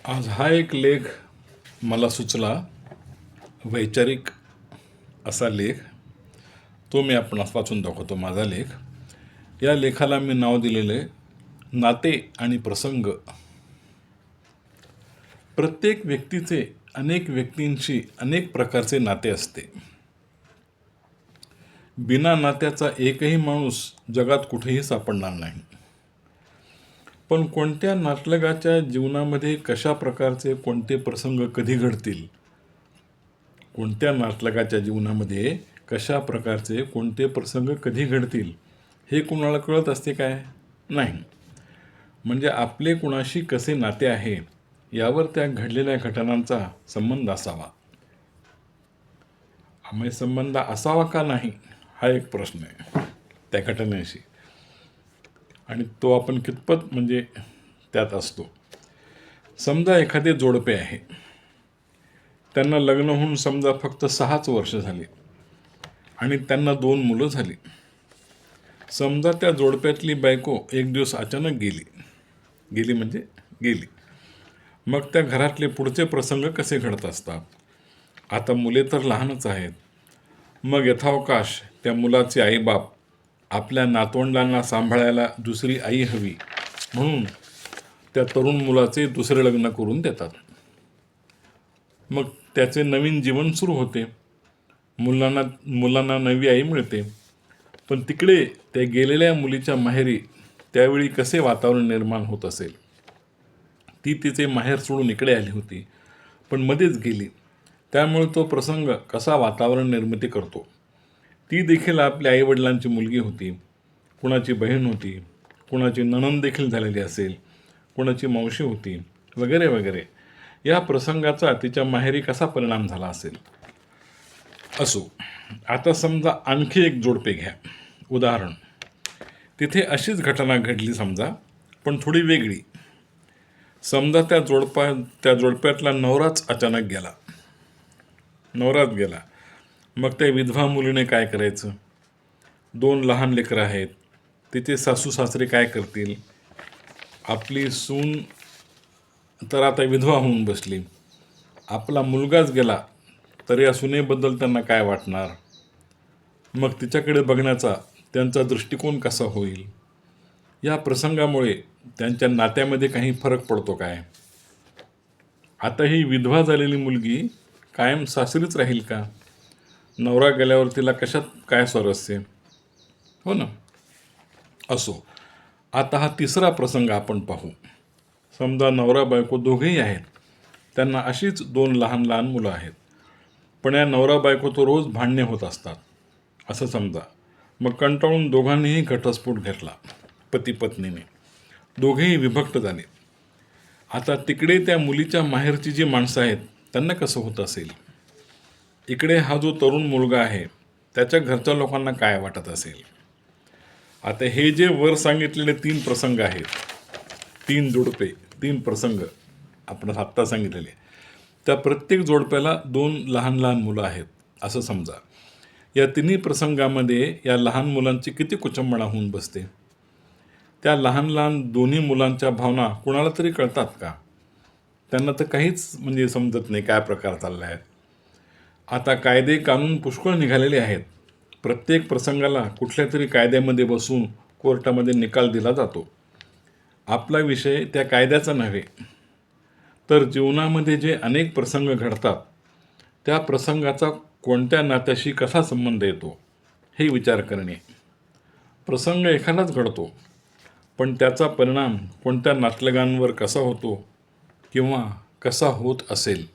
आज हा एक लेख मला सुचला, वैचारिक असा लेख. तो मी आपणास वाचून दाखवतो. माझा लेख. या लेखाला मी नाव दिलेले नाते आणि प्रसंग. प्रत्येक व्यक्तीचे अनेक व्यक्तींशी अनेक प्रकारचे नाते असते. बिना नात्याचा एकही माणूस जगात कुठेही सापडणार नाही. पण कोणत्या नातलगाच्या जीवनामध्ये कशा प्रकारचे कोणते प्रसंग कधी घडतील, कोणत्या नातलगाच्या जीवनामध्ये कशा प्रकारचे कोणते प्रसंग कधी घडतील हे कुणाला कळत असते काय? नाही. म्हणजे आपले कुणाशी कसे नाते आहे यावर त्या घडलेल्या घटनांचा संबंध असावा. आम्ही संबंध असावा का नाही हा एक प्रश्न आहे त्या घटनेशी, आणि तो आपण कितपत म्हणजे त्यात असतो. समजा एखादे जोडपे आहे. त्यांना लग्न होऊन समजा फक्त 6च वर्ष झाली आणि त्यांना 2 मुलं झाली. समजा त्या जोडप्यातली बायको एक दिवस अचानक गेली. मग त्या घरातले पुढचे प्रसंग कसे घडत असतात? आता मुले तर लहानच आहेत. मग यथावकाश त्या मुलाचे आईबाप आपल्या नातवंडांना सांभाळायला दुसरी आई हवी म्हणून त्या तरुण मुलाचे दुसरे लग्न करून देतात. मग त्याचे नवीन जीवन सुरू होते. मुलांना नवी आई मिळते. पण तिकडे त्या गेलेल्या मुलीच्या माहेरी त्यावेळी कसे वातावरण निर्माण होत असेल? ती तिचे माहेर सोडून इकडे आली होती, पण मध्येच गेली. त्यामुळे तो प्रसंग कसा वातावरण निर्मिती करतो? ती देखील आपल्या आईवडिलांची मुलगी होती, कुणाची बहीण होती, कुणाची नणंद देखील झालेली असेल, कुणाची मावशी होती, वगैरे वगैरे. या प्रसंगाचा तिच्या माहेरी कसा परिणाम झाला असेल? असो, आता समजा आणखी एक जोडपे घ्या. उदाहरण, तिथे अशीच घटना घडली समजा, पण थोडी वेगळी. समजा त्या जोडप्यातला नवराच अचानक गेला. मग त्या विधवा मुलीने काय करायचं? 2 लहान लेकरं आहेत. तिचे सासू सासरे काय करतील? आपली सून तर आता विधवा होऊन बसली. आपला मुलगाच गेला तर या सुनेबद्दल त्यांना काय वाटणार? मग तिच्याकडे बघण्याचा त्यांचा दृष्टिकोन कसा होईल? या प्रसंगामुळे त्यांच्या नात्यामध्ये काही फरक पडतो काय? आता ही विधवा झालेली मुलगी कायम सासरीच राहील का? नवरा गेल्यावर तिला कशात काय स्वारस्य? हो ना. असो, आता हा तिसरा प्रसंग आपण पाहू. समजा नवरा बायको दोघेही आहेत. त्यांना अशीच 2 लहान लहान मुलं आहेत. पण या नवरा बायकोचं रोज भांडणे होत असतात असं समजा. मग कंटाळून दोघांनीही घटस्फोट घेतला. पती पत्नीने दोघेही विभक्त झाले. आता तिकडे त्या मुलीच्या माहेरची जी माणसं आहेत त्यांना कसं होत असेल? इकडे हा जो तरुण मुलगा आहे त्याच्या घरच्या लोकांना काय वाटत असेल? आता हे जे वर सांगितलेले 3 प्रसंग आहेत, 3 जोडपे, 3 प्रसंग आपण आत्ता सांगितलेले, त्या प्रत्येक जोडप्याला 2 लहान लहान मुलं आहेत असं समजा. या तिन्ही प्रसंगामध्ये या लहान मुलांची किती कुचंबणा होऊन बसते? त्या लहान लहान दोन्ही मुलांच्या भावना कुणाला तरी कळतात का? त्यांना तर काहीच म्हणजे समजत नाही काय प्रकार चालला आहे. आता कायदे कानून पुष्कळ निघालेले आहेत. प्रत्येक प्रसंगाला कुठल्या तरी कायद्यामध्ये बसून कोर्टामध्ये निकाल दिला जातो. आपला विषय त्या कायद्याचा नव्हे, तर जीवनामध्ये जे अनेक प्रसंग घडतात त्या प्रसंगाचा कोणत्या नात्याशी कसा संबंध येतो हे विचार करणे. प्रसंग एखादाच घडतो, पण त्याचा परिणाम कोणत्या नातलगांवर कसा होतो किंवा कसा होत असेल